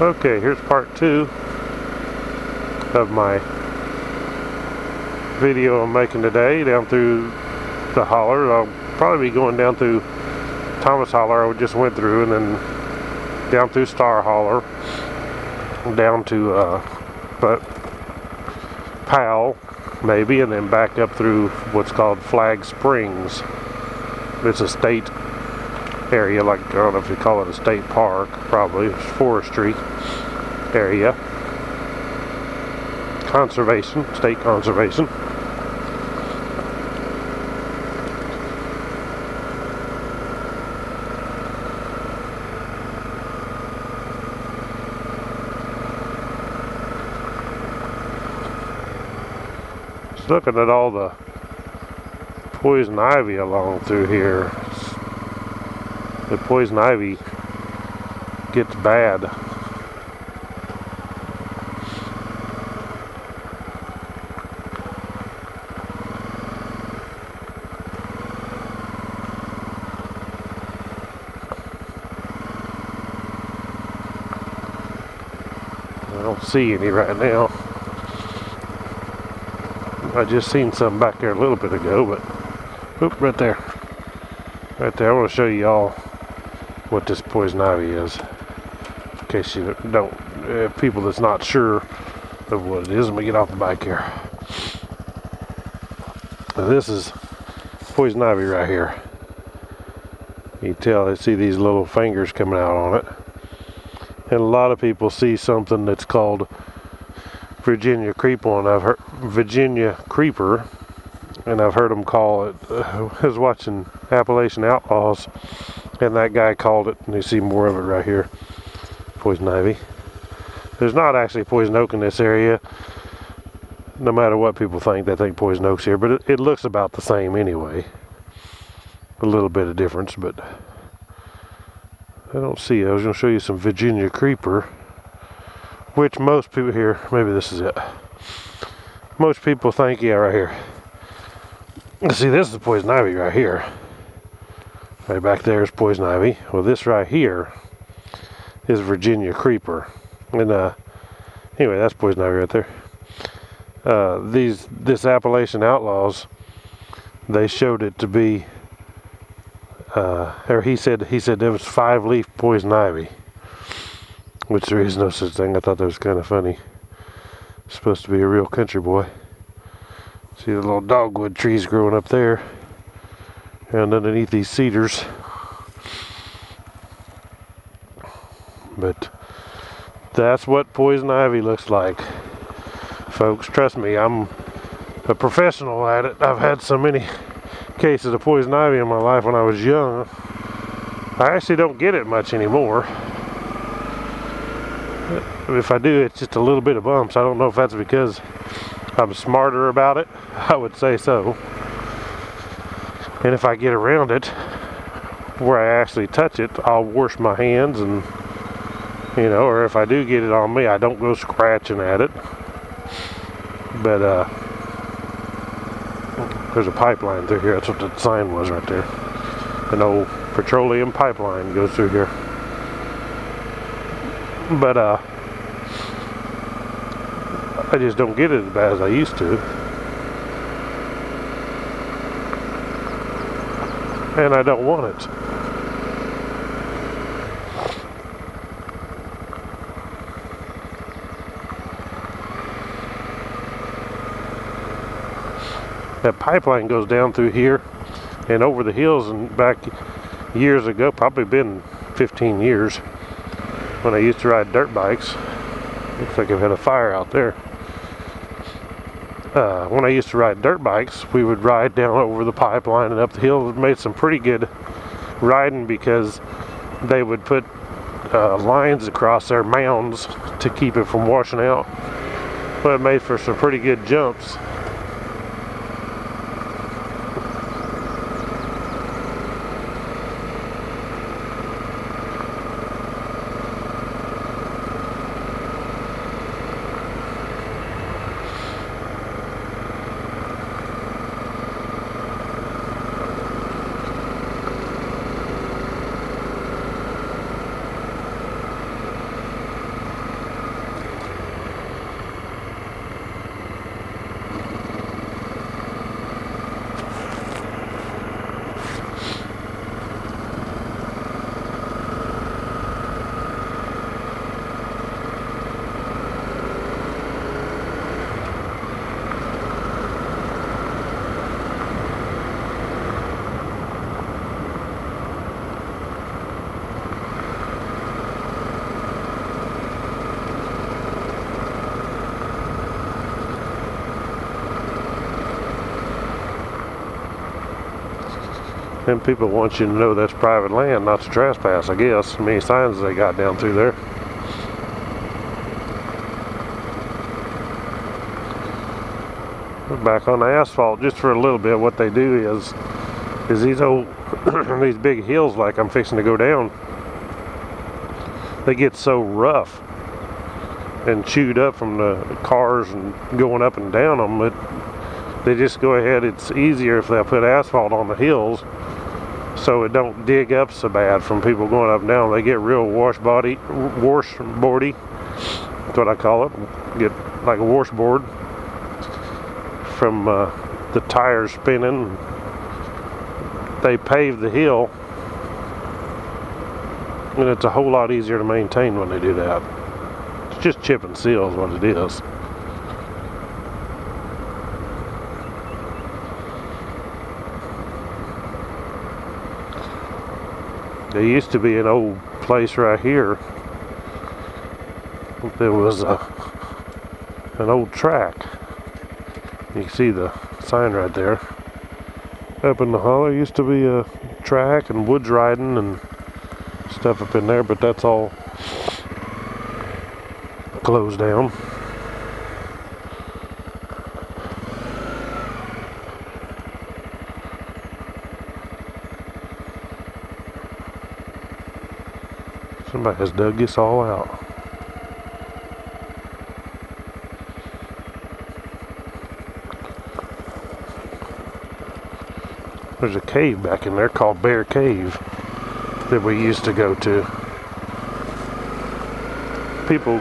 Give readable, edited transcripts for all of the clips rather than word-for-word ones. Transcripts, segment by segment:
Okay, here's part 2 of my video I'm making today down through the holler. I'll probably be going down through Thomas Holler I just went through, and then down through Star Holler, down to Powell maybe, and then back up through what's called Flag Springs. It's a state area, like, I don't know if you call it a state park, probably it's forestry area, conservation, state conservation. Just looking at all the poison ivy along through here. The poison ivy gets bad. I don't see any right now. I just seen some back there a little bit ago, but oop, right there. Right there, I want to show you all what this poison ivy is, in case you don't, people that's not sure of what it is. Let me get off the bike here. Now, this is poison ivy right here. You can tell, see these little fingers coming out on it. And a lot of people see something that's called Virginia creeper, and I've heard Virginia creeper, and I've heard them call it. I was watching Appalachian Outlaws, and that guy called it, and you see more of it right here, poison ivy. There's not actually poison oak in this area, no matter what people think. They think poison oak's here, but it looks about the same anyway. A little bit of difference, but I don't see it. I was going to show you some Virginia creeper, which most people here, maybe this is it. Most people think, yeah, right here. See, this is poison ivy right here. Right back there is poison ivy. Well, this right here is Virginia creeper. And anyway, that's poison ivy right there. This Appalachian Outlaws, they showed it to be, or he said there was 5-leaf poison ivy, which there is no such thing. I thought that was kind of funny. It's supposed to be a real country boy. See the little dogwood trees growing up there, and underneath these cedars. But that's what poison ivy looks like, folks. Trust me, I'm a professional at it. I've had so many cases of poison ivy in my life when I was young. I actually don't get it much anymore. If I do, it's just a little bit of bumps. I don't know if that's because I'm smarter about it. I would say so. And if I get around it where I actually touch it, I'll wash my hands, and or if I do get it on me, I don't go scratching at it. But there's a pipeline through here. That's what the sign was right there. An old petroleum pipeline goes through here. But I just don't get it as bad as I used to. And I don't want it. That pipeline goes down through here and over the hills, and back years ago, probably been 15 years, when I used to ride dirt bikes. Looks like I've had a fire out there. When I used to ride dirt bikes, we would ride down over the pipeline and up the hill. It made some pretty good riding because they would put lines across their mounds to keep it from washing out. But it made for some pretty good jumps. And people want you to know that's private land, not to trespass, I guess. Many signs they got down through there. We're back on the asphalt just for a little bit. What they do is these old these big hills like I'm fixing to go down, they get so rough and chewed up from the cars and going up and down them that they just go ahead. It's easier if they put asphalt on the hills so it don't dig up so bad from people going up and down. They get real washboardy. That's what I call it. Get like a washboard from the tires spinning. They pave the hill, and it's a whole lot easier to maintain when they do that. It's just chip and seal is what it is. There used to be an old place right here. There was an old track. You can see the sign right there. Up in the hollow used to be a track and woods riding and stuff up in there, but that's all closed down. Somebody has dug this all out. There's a cave back in there called Bear Cave that we used to go to. People,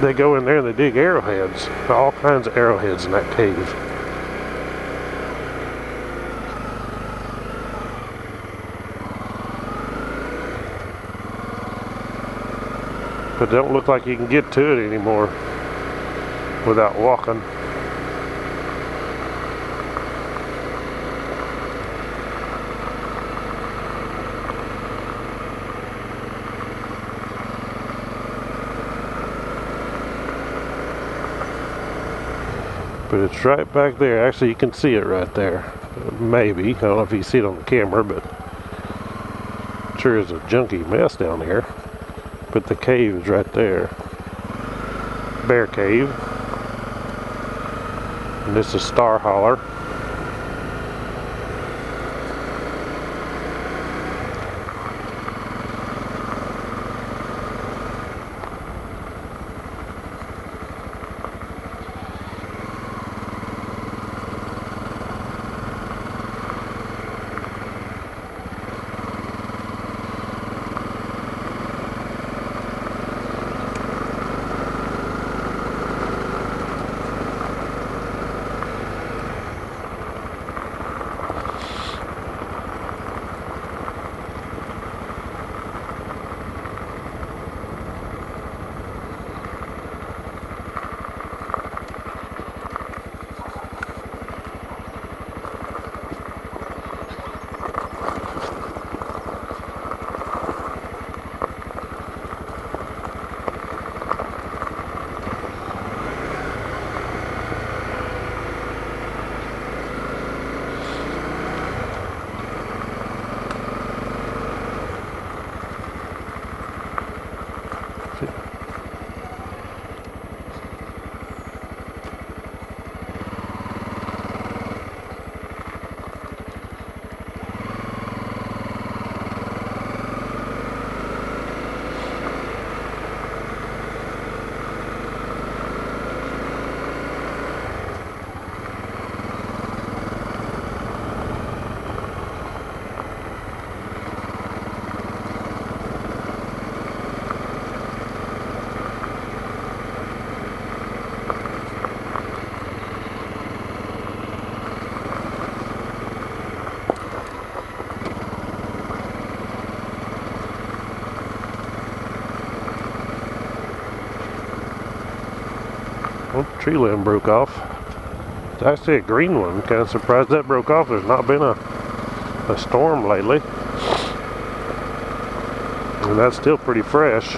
they go in there and they dig arrowheads. All kinds of arrowheads in that cave. But it don't look like you can get to it anymore without walking. But it's right back there. Actually, you can see it right there. Maybe. I don't know if you see it on the camera, but it sure is a junky mess down here. But the cave is right there. Bear Cave. And this is Star Holler. Well, the tree limb broke off. It's actually a green one. Kind of surprised that broke off. There's not been a storm lately. And that's still pretty fresh.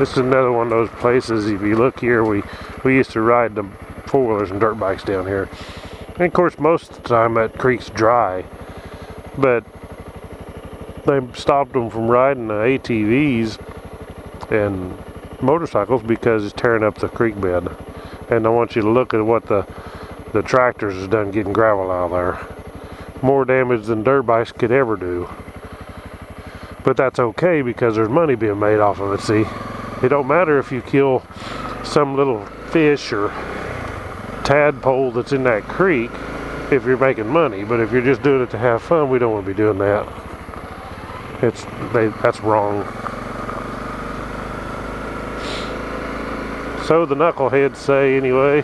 This is another one of those places. If you look here, we used to ride the four-wheelers and dirt bikes down here. And of course, most of the time that creek's dry, but they stopped them from riding the ATVs and motorcycles because it's tearing up the creek bed. And I want you to look at what the tractors has done getting gravel out of there. More damage than dirt bikes could ever do. But that's okay because there's money being made off of it, see? It don't matter if you kill some little fish or tadpole that's in that creek if you're making money, but if you're just doing it to have fun, we don't want to be doing that. That's wrong. So the knuckleheads say anyway.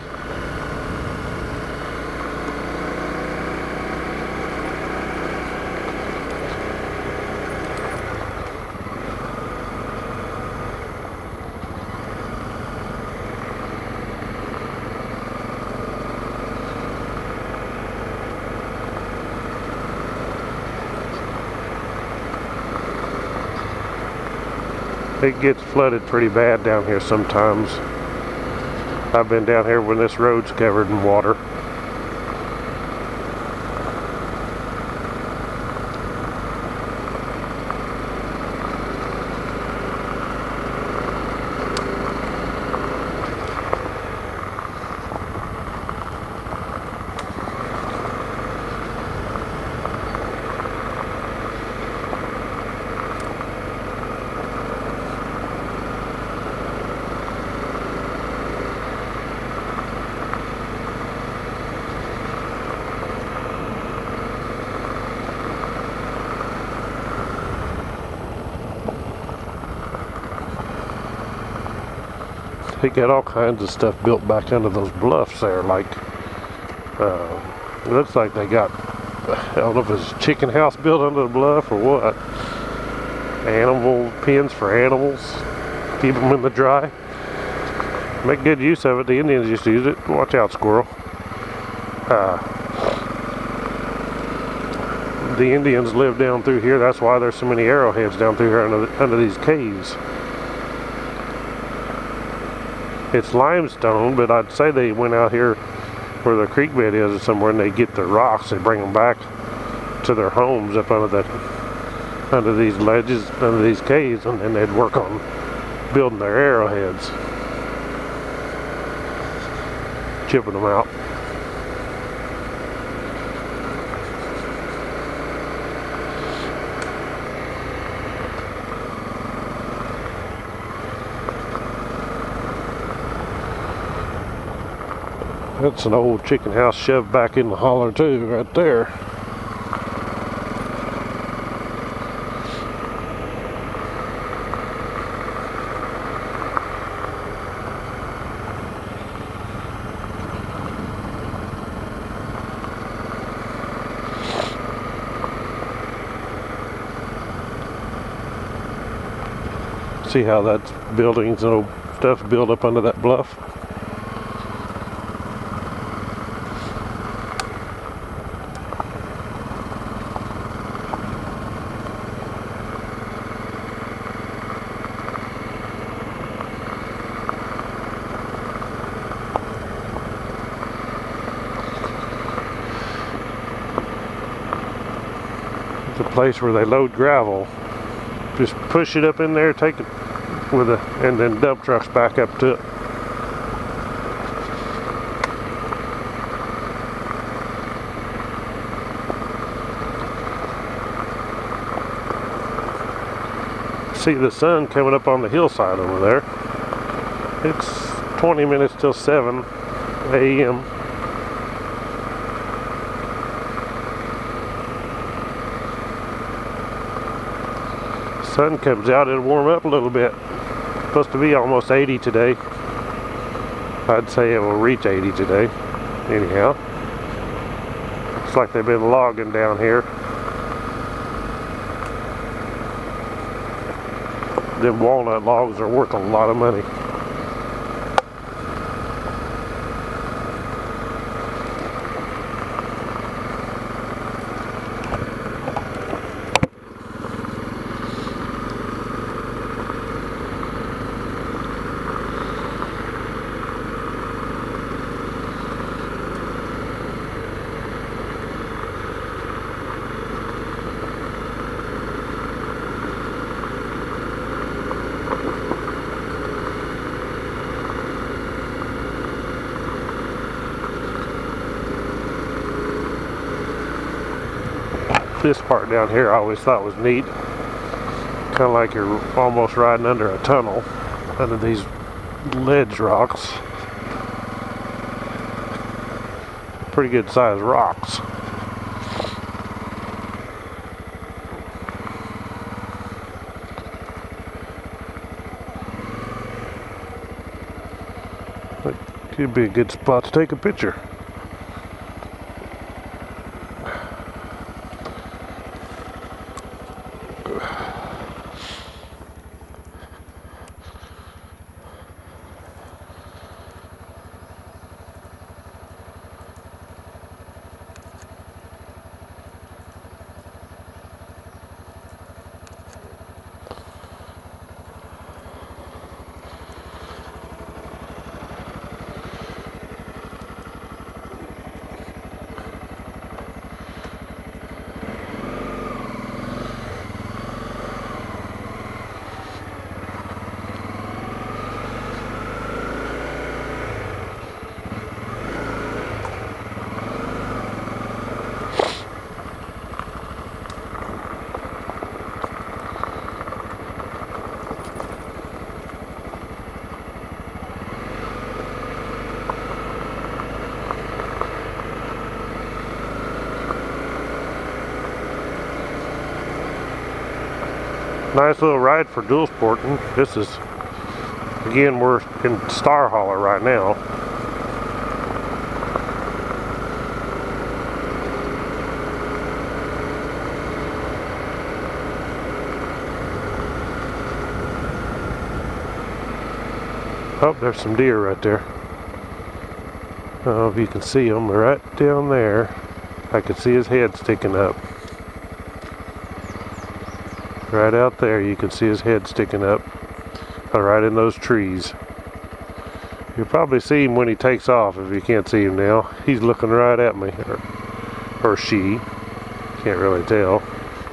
It gets flooded pretty bad down here sometimes. I've been down here when this road's covered in water. They got all kinds of stuff built back under those bluffs there, like it looks like they got, I don't know if it's a chicken house built under the bluff or what. Animal pens for animals, keep them in the dry. Make good use of it. The Indians used to use it. Watch out, squirrel. The Indians live down through here. That's why there's so many arrowheads down through here under these caves. It's limestone, but I'd say they went out here where the creek bed is or somewhere, and they get the rocks, they bring them back to their homes up under these ledges, under these caves, and then they'd work on building their arrowheads, chipping them out. That's an old chicken house shoved back in the holler too, right there. See how that's buildings and old stuff built up under that bluff? The place where they load gravel, just push it up in there, take it with and then dump trucks back up to it. See the sun coming up on the hillside over there. It's 20 minutes till 7 a.m. Sun comes out, it'll warm up a little bit. Supposed to be almost 80 today. I'd say it will reach 80 today. Anyhow, looks like they've been logging down here. Them walnut logs are worth a lot of money. This part down here I always thought was neat. Kind of like you're almost riding under a tunnel, under these ledge rocks. Pretty good sized rocks. That could be a good spot to take a picture. Nice little ride for dual sporting. This is, again, we're in Star Holler right now. Oh, there's some deer right there. I don't know if you can see them. They're right down there. I can see his head sticking up. Right out there, you can see his head sticking up, right in those trees. You'll probably see him when he takes off if you can't see him now. He's looking right at me, or she. Can't really tell.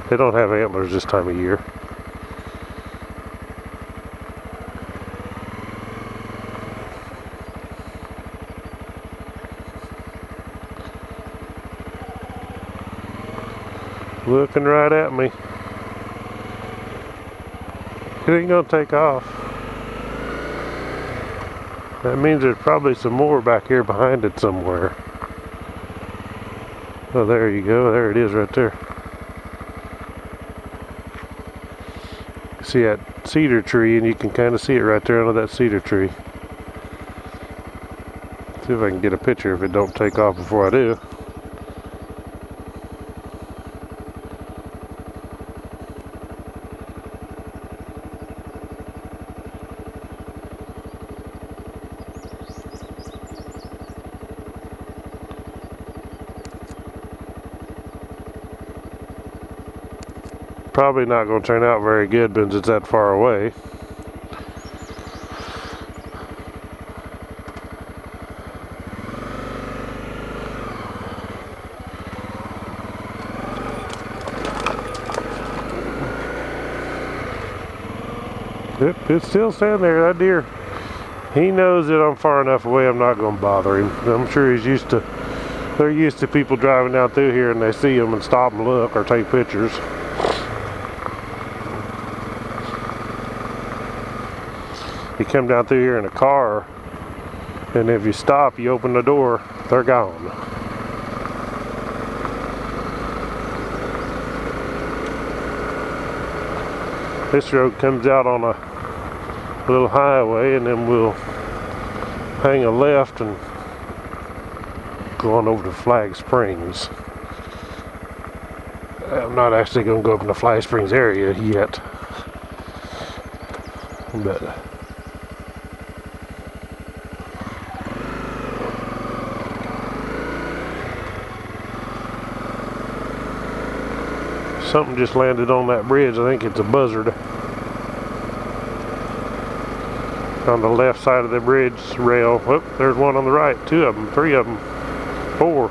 They don't have antlers this time of year. Looking right at me. It ain't gonna take off. That means there's probably some more back here behind it somewhere. Oh, there you go. There it is right there. See that cedar tree, and you can kind of see it right there under that cedar tree. See if I can get a picture if it don't take off before I do. Probably not going to turn out very good because it's that far away. It's still standing there, that deer. He knows that I'm far enough away, I'm not going to bother him. I'm sure he's used to, they're used to people driving down through here and they see him and stop and look or take pictures. You come down through here in a car, and if you stop, you open the door, they're gone. This road comes out on a little highway, and then we'll hang a left and go on over to Flag Springs. I'm not actually going to go up in the Flag Springs area yet, but something just landed on that bridge. I think it's a buzzard. On the left side of the bridge rail. Oh, there's one on the right. Two of them, three of them, four,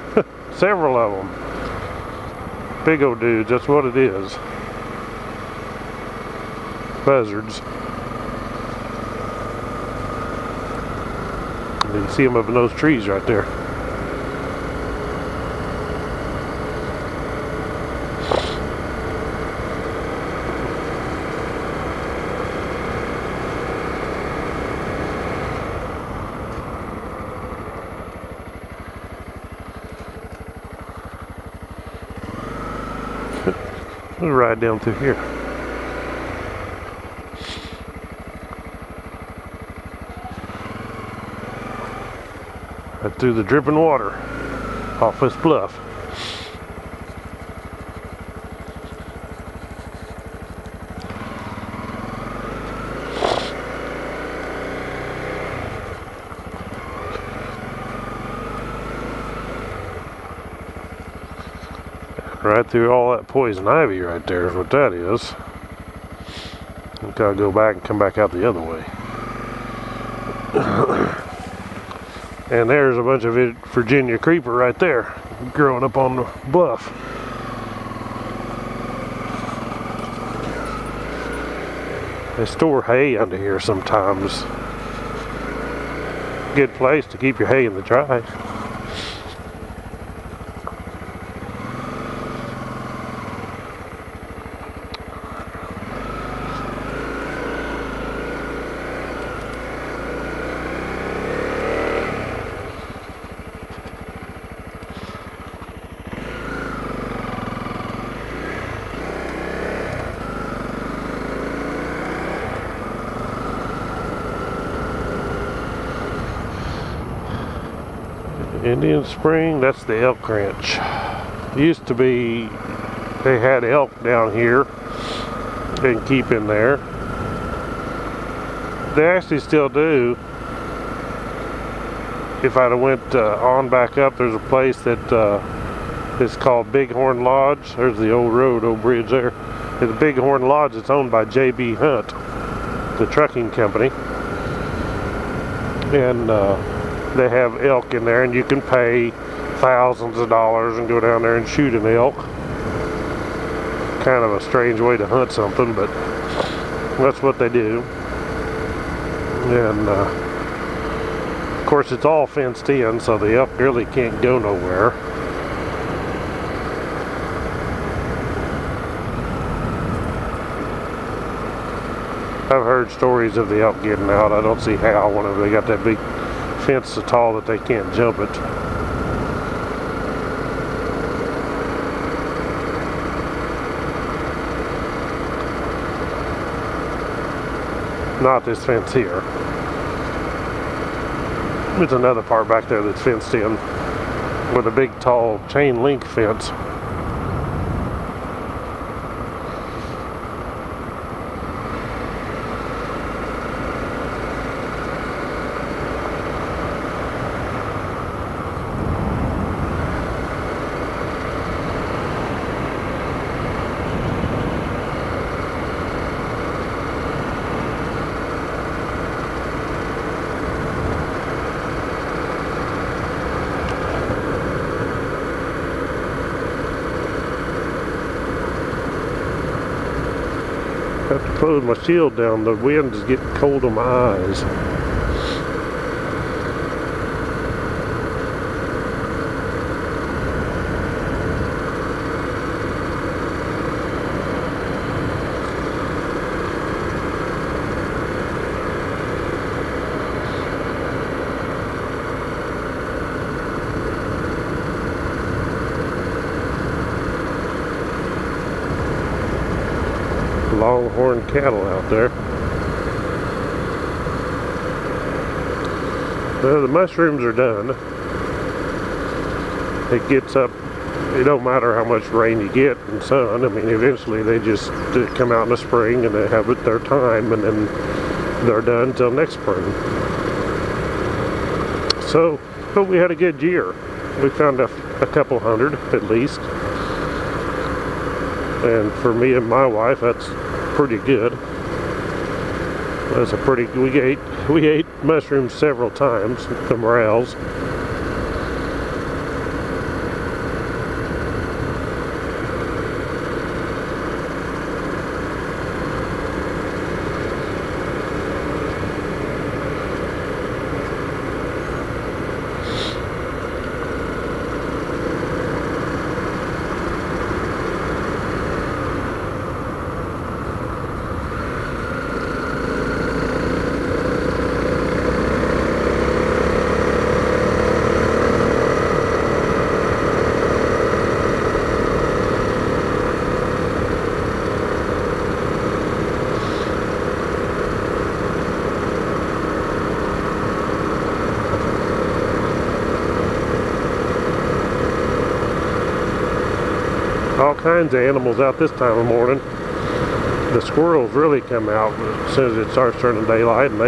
several of them. Big old dudes, that's what it is. Buzzards. You can see them up in those trees right there. We'll ride down through here. Right through the dripping water off this bluff. Right through all that poison ivy right there is what that is. We gotta go back and come back out the other way. And there's a bunch of Virginia creeper right there, growing up on the bluff. They store hay under here sometimes. Good place to keep your hay in the dry. Indian Spring, that's the elk ranch. Used to be, they had elk down here and keep in there. They actually still do. If I'd have went on back up, there's a place that is called Bighorn Lodge. There's the old road, old bridge there. It's a Bighorn Lodge. It's owned by J.B. Hunt, the trucking company. And they have elk in there, and you can pay thousands of dollars and go down there and shoot an elk. Kind of a strange way to hunt something, but that's what they do. And of course it's all fenced in, so the elk really can't go nowhere. I've heard stories of the elk getting out. I don't see how. Whenever they got that big fence so tall that they can't jump it. Not this fence here. There's another part back there that's fenced in with a big tall chain link fence. I have to close my shield down. The wind is getting cold on my eyes. Longhorn cattle out there. Well, the mushrooms are done. It gets up, it don't matter how much rain you get and sun. I mean, eventually they just come out in the spring and they have it their time, and then they're done till next spring. So, but we had a good year. We found a couple hundred at least. And for me and my wife, that's pretty good. That's a pretty, we ate mushrooms several times, the morels. kinds of animals out this time of morning. The squirrels really come out as soon as it starts turning daylight, and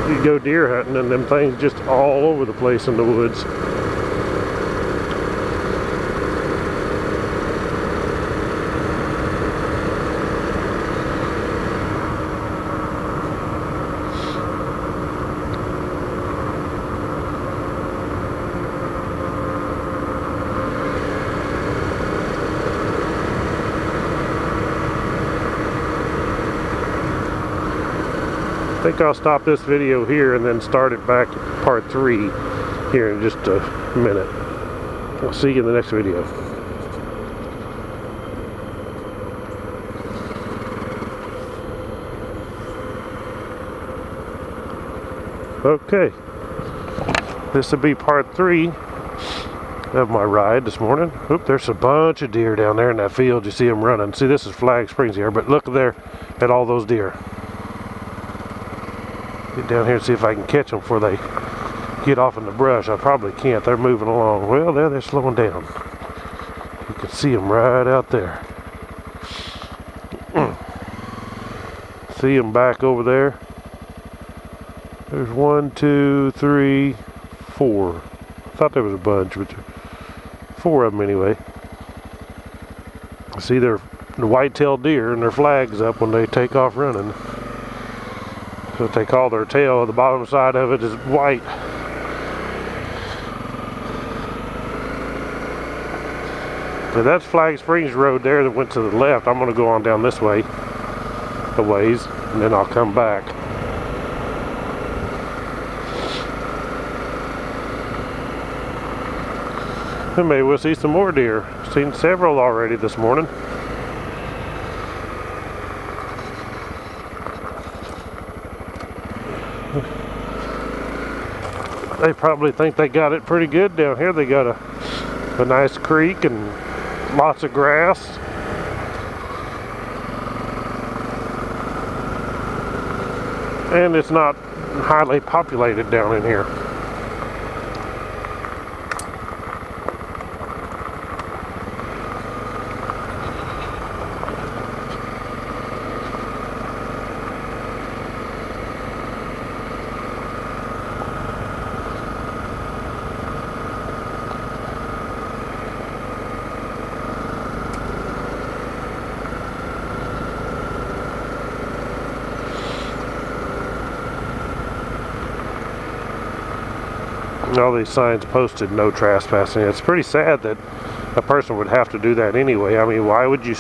you go deer hunting and them things just all over the place in the woods. I think I'll stop this video here and then start it back at part 3 here in just a minute. I'll see you in the next video. Okay, this will be part 3 of my ride this morning. Oop, there's a bunch of deer down there in that field. You see them running. See, this is Flag Springs here, but look there at all those deer. Get down here and see if I can catch them before they get off in the brush. I probably can't. They're moving along. Well, there they're slowing down. You can see them right out there. See them back over there. There's 1, 2, 3, 4. I thought there was a bunch, but 4 of them anyway. See, they're the white-tailed deer and their flags up when they take off running. So they call their tail, the bottom side of it is white. So that's Flag Springs Road there that went to the left. I'm going to go on down this way a ways, and then I'll come back. And maybe we'll see some more deer. Seen several already this morning. They probably think they got it pretty good down here. They got a nice creek and lots of grass. And it's not highly populated down in here. All these signs posted no trespassing. It's pretty sad that a person would have to do that anyway. I mean, why would you